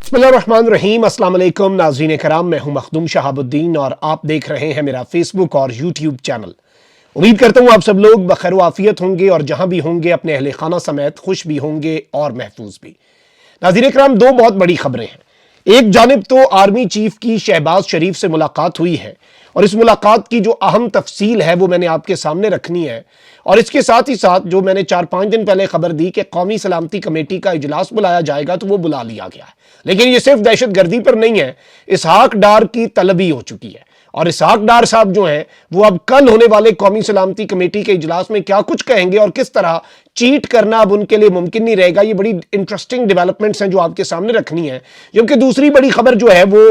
बिस्मिल्लाहिर्रहमानिर्रहीम। अस्सलाम वालेकुम नाज़रीन कराम, मैं हूं मखदूम शहाबुद्दीन और आप देख रहे हैं मेरा फेसबुक और यूट्यूब चैनल। उम्मीद करता हूं आप सब लोग बखैर व आफियत होंगे और जहां भी होंगे अपने अहले खाना समेत खुश भी होंगे और महफूज भी। नाज़रीन कराम, दो बहुत बड़ी खबरें हैं। एक जानिब तो आर्मी चीफ की शहबाज शरीफ से मुलाकात हुई है और इस मुलाकात की जो अहम तफसील है वो मैंने आपके सामने रखनी है, और इसके साथ ही साथ जो मैंने 4-5 दिन पहले खबर दी कि कौमी सलामती कमेटी का इजलास बुलाया जाएगा तो वो बुला लिया गया है। लेकिन ये सिर्फ दहशत गर्दी पर नहीं है, इसहाक डार की तलबी हो चुकी है और इसहाक डार साहब जो हैं वो अब कल होने वाले कौमी सलामती कमेटी के इजलास में क्या कुछ कहेंगे और किस तरह चीट करना अब उनके लिए मुमकिन नहीं रहेगा। ये बड़ी इंटरेस्टिंग डेवलपमेंट्स हैं जो आपके सामने रखनी है। जबकि दूसरी बड़ी खबर जो है वो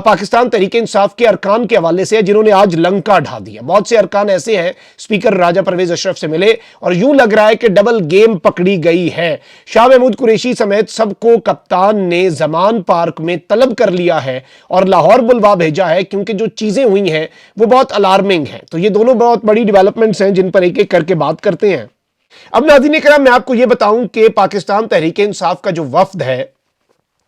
पाकिस्तान तहरीक इंसाफ के अरकान के हवाले से है जिन्होंने आज लंका ढा दिया। बहुत से अरकान ऐसे हैं, स्पीकर राजा परवेज अशरफ से मिले और यूं लग रहा है कि डबल गेम पकड़ी गई है। शाह महमूद कुरैशी समेत सबको कप्तान ने जमान पार्क में तलब कर लिया है और लाहौर बुलवा भेजा है, क्योंकि जो चीजें हुई हैं वो बहुत अलार्मिंग हैं। तो ये दोनों बहुत बड़ी डेवलपमेंट्स हैं जिन पर एक एक करके बात करते हैं। अब नाज़रीन कराम, मैं आपको यह बताऊं कि पाकिस्तान तहरीक इंसाफ का जो वफ्द है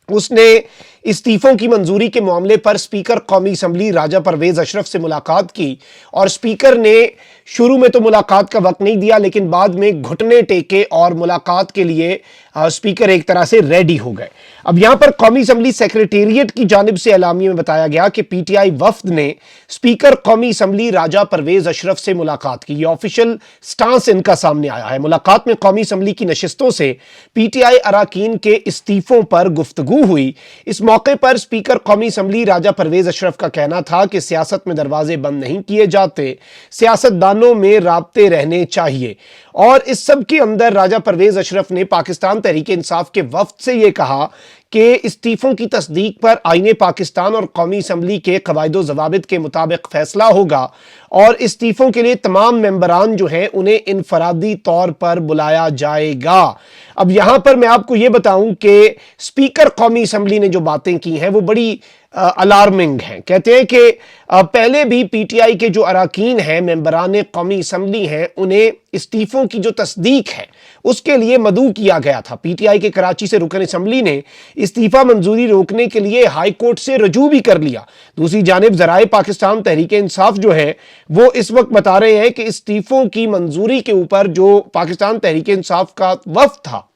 उसने इस्तीफों की मंजूरी के मामले पर स्पीकर कौमी असम्बली राजा परवेज अशरफ से मुलाकात की और स्पीकर ने शुरू में तो मुलाकात का वक्त नहीं दिया, लेकिन बाद में घुटने टेके और मुलाकात के लिए स्पीकर एक तरह से रेडी हो गए। अब यहां पर कौमी असम्बली सेक्रेटेरिएट की जानिब से एलामिया में बताया गया कि पीटीआई वफ्द ने स्पीकर कौमी असम्बली राजा परवेज अशरफ से मुलाकात की। यह ऑफिशियल स्टांस इनका सामने आया है। मुलाकात में कौमी असम्बली की नशिस्तों से पीटीआई अराकीन के इस्तीफों पर गुफ्तगू हुई। इस मौके पर स्पीकर कौमी असम्बली राजा परवेज अशरफ का कहना था कि सियासत में दरवाजे बंद नहीं किए जाते, सियासतदानों में राब्ते रहने चाहिए। और इस सब के अंदर राजा परवेज अशरफ ने पाकिस्तान तहरीक इंसाफ के वफ्द से यह कहा कि इस्तीफों की तस्दीक पर आईने पाकिस्तान और कौमी असम्बली के कवायदो ज़वाबित के मुताबिक फैसला होगा और इस्तीफों के लिए तमाम मेंबरान जो हैं उन्हें इनफरादी तौर पर बुलाया जाएगा। अब यहां पर मैं आपको यह बताऊं कि स्पीकर कौमी असम्बली ने जो बातें की हैं वो बड़ी अलार्मिंग हैं। कहते हैं कि पहले भी पीटीआई के जो अराकीन हैं, मेंबरान कौमी असम्बली हैं, उन्हें इस्तीफों की जो तस्दीक है उसके लिए मदऊ किया गया था। पीटीआई के कराची से रुकन असम्बली ने इस्तीफा मंजूरी रोकने के लिए हाई कोर्ट से रजू भी कर लिया। दूसरी जानिब ज़राए पाकिस्तान तहरीक इंसाफ जो है वो इस वक्त बता रहे हैं कि इस्तीफों की मंजूरी के ऊपर जो पाकिस्तान तहरीक इंसाफ का वफ्द था,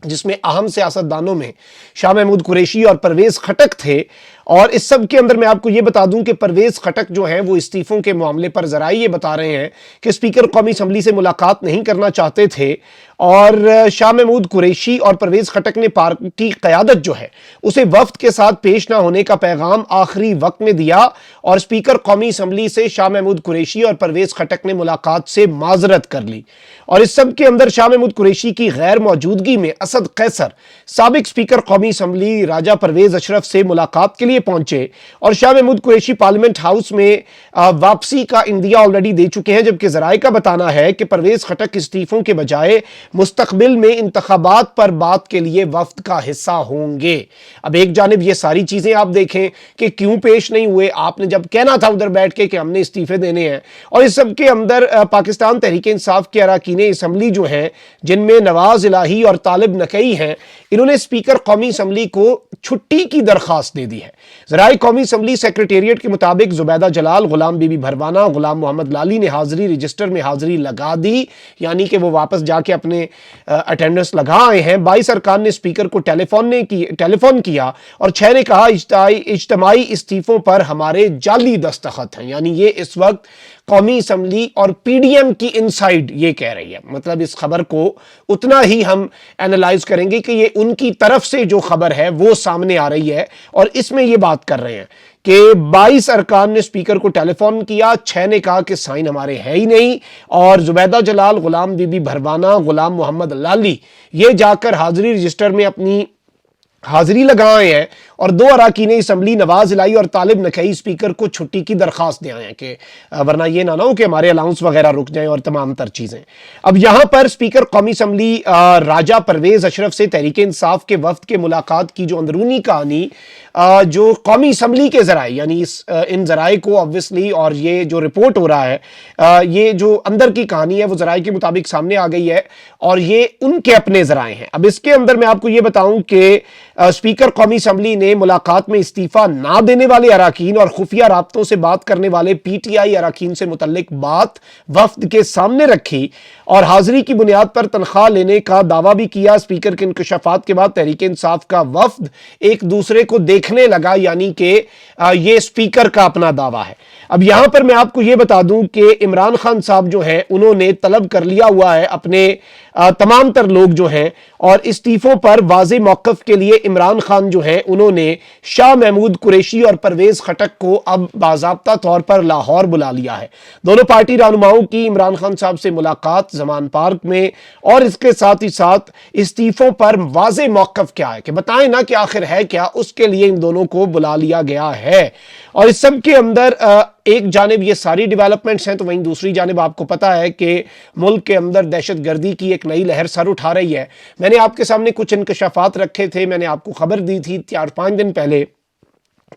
जिसमें अहम सियासतदानों में शाह महमूद कुरैशी और परवेज खटक थे, और इस सब के अंदर मैं आपको यह बता दूं कि परवेज खटक जो हैं वो इस्तीफों के मामले पर ज़राए ये बता रहे हैं कि स्पीकर कौमी असम्बली से मुलाकात नहीं करना चाहते थे और शाह महमूद कुरैशी और परवेज खटक ने पार्टी क़यादत जो है उसे वफ्द के साथ पेश ना होने का पैगाम आखिरी वक्त में दिया और स्पीकर कौमी असम्बली से शाह महमूद कुरैशी और परवेज खटक ने मुलाकात से माजरत कर ली। और इस सब के अंदर शाह महमूद कुरैशी की गैर मौजूदगी में असद कैसर साबिक स्पीकर कौमी असम्बली राजा परवेज अशरफ से मुलाकात के लिए पहुंचे और शाह महमूद कुरैशी पार्लियामेंट हाउस में वापसी का इंदिया ऑलरेडी दे चुके हैं। जबकि ज़राए का बताना है कि परवेज खटक इस्तीफों के बजाय मुस्तकबिल में इंतखाबात पर बात के लिए वफ्द का हिस्सा होंगे। अब एक जानिब ये सारी चीजें आप देखें कि क्यों पेश नहीं हुए, आपने जब कहना था उधर बैठ के कि हमने इस्तीफे देने हैं। और इस सब के अंदर पाकिस्तान तहरीक इंसाफ के अराकीन असम्बली जो हैं, जिनमें नवाज इलाही और तालिब नकई हैं, इन्होंने स्पीकर कौमी असम्बली को छुट्टी की दरखास्त दे दी है। ज़राए कौमी असम्बली सेक्रेटेरिएट के मुताबिक जुबैदा जलाल, गुलाम बीबी भरवाना, गुलाम मोहम्मद लाली ने हाजिरी रजिस्टर में हाजिरी लगा दी, यानी कि वो वापस जाके अपने अटेंडेंस लगा आए हैं। 22 अरकान ने स्पीकर को टेलीफोन किया और 6 ने कहा इज्तिमाई इस्तीफों पर हमारे जाली दस्तखत हैं। यानी ये इस वक्त कौमी असम्बली और पीडीएम की इनसाइड ये कह रही है। मतलब इस खबर को उतना ही हम एनालाइज करेंगे कि ये उनकी तरफ से जो खबर है वो सामने आ रही है और इसमें ये बात कर रहे हैं कि 22 अरकान ने स्पीकर को टेलीफोन किया, 6 ने कहा कि साइन हमारे है ही नहीं, और जुबैदा जलाल, गुलाम बीबी भरवाना, गुलाम मोहम्मद लाली ये जाकर हाजिरी रजिस्टर में अपनी हाजिरी लगाए हैं और 2 अराकीन असम्बली नवाज इलाही और तालिब नकई स्पीकर को छुट्टी की दरखास्त दे आए हैं कि वरना ये ना हो कि हमारे अलाउंस वगैरह रुक जाएं और तमाम तर चीज़ें। अब यहाँ पर स्पीकर कौमी असम्बली राजा परवेज अशरफ से तहरीक इंसाफ के वफ्द के मुलाकात की जो अंदरूनी कहानी जो कौमी असम्बली के ज़राए, यानी इन ज़राए को ऑब्वियसली, और ये जो रिपोर्ट हो रहा है ये जो अंदर की कहानी है वो ज़राए के मुताबिक सामने आ गई है और ये उनके अपने ज़राए हैं। अब इसके अंदर मैं आपको ये बताऊं कि स्पीकर कौमी असम्बली ने मुलाकात में इस्तीफा ना देने वाले अराकीन और खुफिया राब्तों से बात करने वाले PTI अराकीन से मुतल्लिक बात वफ्द के सामने रखी और हाजिरी की बुनियाद पर तनख्वाह लेने का दावा भी किया। स्पीकर के इंकशाफात के बाद तहरीक इंसाफ का वफ्द एक दूसरे को देखने लगा, यानी कि ये स्पीकर का अपना दावा है। अब यहां पर मैं आपको ये बता दूं कि इमरान खान साहब जो हैं उन्होंने तलब कर लिया हुआ है अपने तमाम तर लोग जो हैं, और इस्तीफों पर वाज़े मौक़िफ़ के लिए इमरान खान जो हैं उन्होंने शाह महमूद कुरैशी और परवेज़ खटक को अब बाज़ाब्ता तौर पर लाहौर बुला लिया है। दोनों पार्टी रहनुमाओं की इमरान खान साहब से मुलाकात ज़मान पार्क में, और इसके साथ ही साथ इस्तीफों पर वाज़े मौक़िफ़ क्या है कि बताएं ना कि आखिर है क्या, उसके लिए इन दोनों को बुला लिया गया है। और इस सब के अंदर एक जानिब ये सारी डेवलपमेंट्स हैं, तो वहीं दूसरी जानिब आपको पता है कि मुल्क के अंदर दहशतगर्दी की एक नई लहर सर उठा रही है। मैंने आपके सामने कुछ इंकशाफात रखे थे, मैंने आपको खबर दी थी 4-5 दिन पहले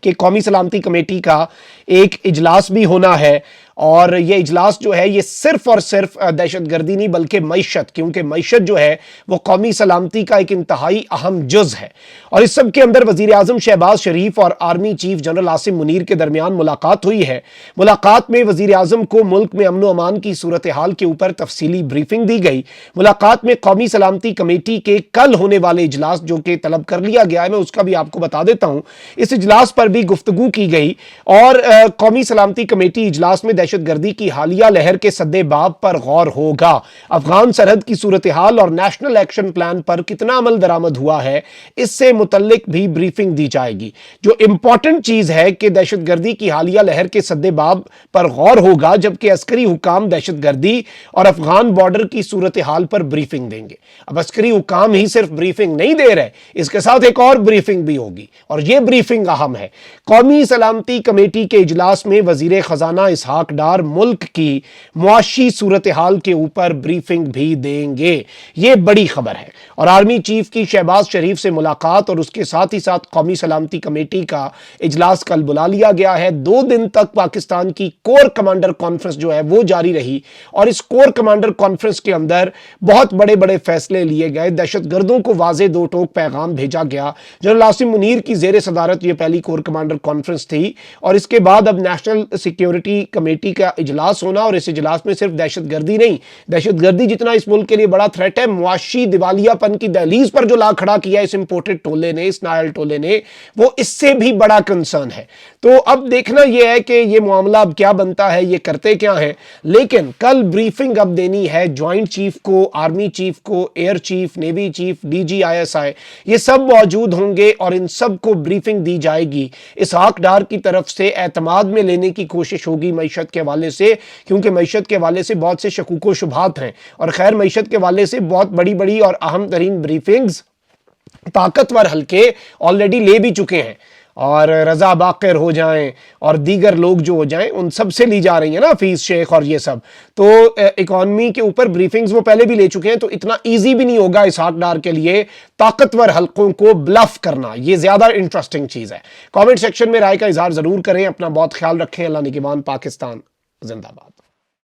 कि कौमी सलामती कमेटी का एक इजलास भी होना है, और ये इजलास जो है ये सिर्फ और सिर्फ दहशतगर्दी नहीं बल्कि मईशत, क्योंकि मईशत जो है वो कौमी सलामती का एक इंतहाई अहम जुज़ है। और इस सब के अंदर वज़ीर आज़म शहबाज शरीफ और army chief general Asim Munir के दरमियान मुलाकात हुई है। मुलाकात में वज़ीर आज़म को मुल्क में अमन व अमान की सूरत हाल के ऊपर तफसीली ब्रीफिंग दी गई। मुलाकात में कौमी सलामती कमेटी के कल होने वाले इजलास जो कि तलब कर लिया गया है, मैं उसका भी आपको बता देता हूँ। इस इजलास पर भी गुफ्तगू की गई और कौमी सलामती कमेटी इजलास में दहशतगर्दी की हालिया लहर के सद्देबाब पर गौर होगा। अफगान सरहद की सूरत हाल और नेशनल एक्शन प्लान पर कितना अमल दरामद हुआ है, इससे मुतल्लिक भी ब्रीफिंग दी जाएगी। जो इंपॉर्टेंट चीज है कि दहशतगर्दी की हालिया लहर के सद्देबाब पर गौर होगा, जबकि अस्करी हुकाम दहशतगर्दी और अफगान बॉर्डर की सूरत हाल पर ब्रीफिंग देंगे। अब अस्करी हुकाम ही सिर्फ ब्रीफिंग नहीं दे रहे, इसके साथ एक और ब्रीफिंग भी होगी, और यह ब्रीफिंग अहम है। कौमी सलामती कमेटी के इजलास में वजीर खजाना इसहाक डार मुल्क की मुआशी सूरत हाल के ऊपर ब्रीफिंग भी देंगे। यह बड़ी खबर है। और आर्मी चीफ की शहबाज शरीफ से मुलाकात और उसके साथ ही साथ कौमी सलामती कमेटी का इजलास कल बुला लिया गया है। 2 दिन तक पाकिस्तान की कोर कमांडर कॉन्फ्रेंस जो है वो जारी रही, और इस कोर कमांडर कॉन्फ्रेंस के अंदर बहुत बड़े बड़े फैसले लिए गए। दहशतगर्दों को वाज़े 2 टोक पैगाम भेजा गया। जनरल आसिम मुनीर की जेर सदारत ये पहली कोर कमांडर कॉन्फ्रेंस थी, और इसके बाद अब नेशनल सिक्योरिटी कमेटी का इजलास होना, और इस इजलास में सिर्फ दहशतगर्दी नहीं, दहशतगर्दी जितना इस मुल्क के लिए बड़ा थ्रेट है, मुआशी दिवालियापन की दहलीज पर जो ला खड़ा किया इस इंपोर्टेड टोले ने, इस नायल टोले ने, वो इससे भी बड़ा कंसर्न है। तो अब देखना यह है कि ये मामला अब क्या बनता है, ये करते क्या है। लेकिन कल ब्रीफिंग अब देनी है ज्वाइंट चीफ को, आर्मी चीफ को, air chief, navy chief, DG ISI, ये सब मौजूद होंगे और इन सब को ब्रीफिंग दी जाएगी। इसहाक डार की तरफ से एतमाद में लेने की कोशिश होगी मईशत के हवाले से, क्योंकि मईशत के हवाले से बहुत से शकूक व शुबहात हैं। और खैर मईशत के हवाले से बहुत बड़ी बड़ी और अहम तरीन ब्रीफिंग्स ताकतवर हल्के ऑलरेडी ले भी चुके हैं, और रजा बाकर हो जाएं और दीगर लोग जो हो जाएं, उन सब से ली जा रही है ना, फीस शेख और ये सब। तो इकॉनमी के ऊपर ब्रीफिंग्स वो पहले भी ले चुके हैं, तो इतना इजी भी नहीं होगा इसहाक डार के लिए ताकतवर हल्कों को ब्लफ करना। ये ज्यादा इंटरेस्टिंग चीज है। कमेंट सेक्शन में राय का इजहार जरूर करें। अपना बहुत ख्याल रखें। अल्लाह निगहबान। पाकिस्तान जिंदाबाद।